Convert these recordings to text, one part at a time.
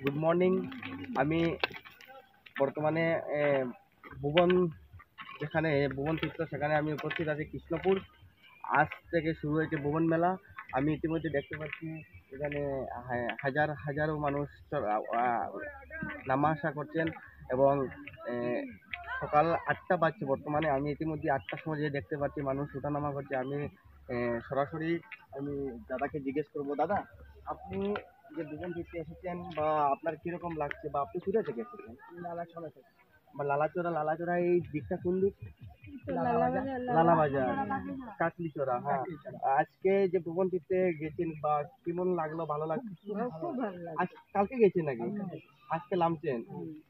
Good morning. আমি বর্তমানে ভুবন, যেখানে ভুবন তীর্থ, সেখানে আমি উপস্থিত আছি কৃষ্ণপুর। আজ থেকে শুরু হয়েছে ভুবন মেলা। আমি ইতিমধ্যে দেখতে পাচ্ছি এখানে হাজার হাজারো মানুষ নামা আসা করছেন এবং সকাল 8টা বাজছে বর্তমানে। আমি ইতিমধ্যে 8টার সময় যে দেখতে পাচ্ছি মানুষ ওঠানামা করছে। আমি সরাসরি আমি দাদাকে জিজ্ঞেস করবো, দাদা আপনি যে ভুবন ঘুরতে এসেছেন বা আপনার কিরকম লাগছে, বা আপনি কোথা থেকে এসেছেন? লালাচড়া থেকে। বা লালাচড়া এই দিকটা কোন দিক? লালাবাজার, কাটলিচড়া। হ্যাঁ, আজকে যে ভুবন তীর্থে গেছেন বা কেমন লাগলো? ভালো লাগছে? খুব ভালো লাগে। কালকে গেছেন নাকি? আজকে নামছেন?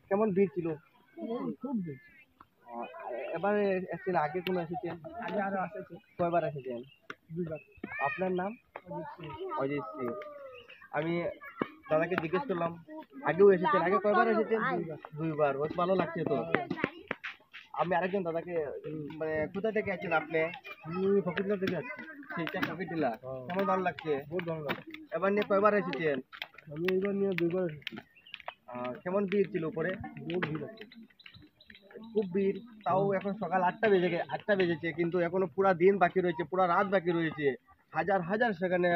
কেমন ভিড় ছিল? খুব বেশি। এবারে এসেছেন, আগে কোনো এসেছেন? আগে আরো এসেছে কয়বার এসেছেন? 2 বার। আপনার নাম? অজিত সিং। আমি দাদাকে জিজ্ঞেস করলাম, আগেও এসেছেন? আগে কয়বার এসেছেন? 2বার। বেশ ভালো লাগছে তো। আমি আরেকজন দাদাকে, মানে কোথা থেকে আছেন আপনি? আমি ফকিরলা থেকে আসছি। সেইটা কপিটিলা। কেমন ভালো লাগছে? বহুত ভালো লাগে। এবার নিয়ে কয়বার এসেছেন? আমি এইবার নিয়ে 2 বার এসেছি। কেমন ভিড় ছিল উপরে? বহুত ভিড় আছে। খুব ভিড়। তাও এখন সকাল 8টা বেজেছে, কিন্তু এখনো পুরা দিন বাকি রয়েছে, পুরা রাত বাকি রয়েছে। হাজার হাজার সেখানে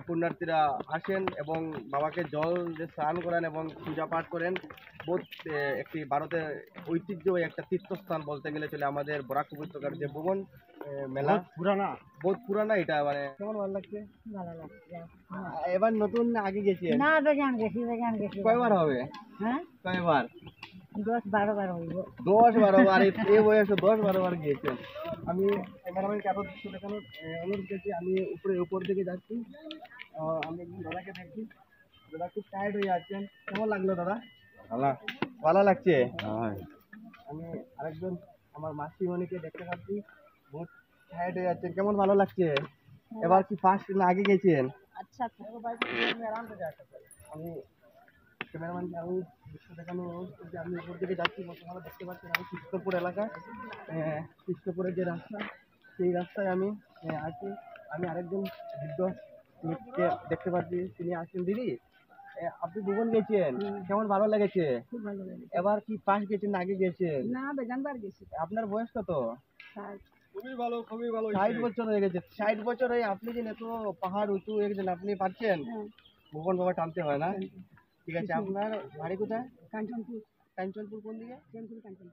পুণ্যার্থীরা আসেন এবং বাবাকে জল দিয়ে স্নান করেন এবং পূজা পাঠ করেন। বহুত একটি ভারতের ঐতিহ্যবাহী একটা তীর্থস্থান বলতে গেলে চলে আমাদের বরাক উপত্যকার যে ভুবন মেলা। পুরানা। বহুত পুরানা এটা। মানে কেমন ভালো লাগছে? ভালো লাগছে। এবার নতুন না আগে গেছেন? না বেজান গেছি। কয়বার হবে? হ্যাঁ, কয়বার? 10-12 বার হইব। 10-12 বার? এই বয়সে 10-12 বার গিয়েছেন। আমি ক্যামেরাম্যানকে আরো দৃশ্য দেখানোর অনুরোধ করছি। আমি উপর দিকে যাচ্ছি। আমি একদিন দাদাকে দেখছি, দাদা খুব টায়ার্ড হয়ে যাচ্ছেন। কেমন লাগলো দাদা? ভালো লাগছে। আমি আরেকজন আমার মাসিমণিকে দেখতে পাচ্ছি, বহুত টায়ার্ড হয়ে যাচ্ছেন। কেমন ভালো লাগছে? এবার কি ফার্স্ট না আগে গেছেন? আচ্ছা, আমি ক্যামেরাম্যানকে আমি দৃশ্য দেখানো অনুরোধ করছি। আমি উপর দিকে যাচ্ছি, বর্তমানে দেখতে পাচ্ছি আমি কৃষ্ণপুর এলাকায়। কৃষ্ণপুরের যে রাস্তা, সেই রাস্তায় আমি আছি। আমি আরেকজন বৃদ্ধ লোককে দেখতে পাচ্ছি, তিনি আসছেন। দিদি, আপনি ভুবন গেছেন, কেমন ভালো লেগেছে? খুব ভালো লাগে। এবার কি ফার্স্ট গেছেন না আগে গেছেন? না বেজান বার গেছি। আপনার বয়স কত? খুবই ভালো, খুবই ভালো। 60 বছর হয়ে গেছে। 60 বছর হয়ে আপনি যে এত পাহাড় উঁচু একজন আপনি পারছেন? ভুবন বাবা টানতে হয় না? ঠিক আছে। আপনার বাড়ি কোথায়? কাঞ্চনপুর। কাঞ্চনপুর কোন দিকে? কাঞ্চনপুর।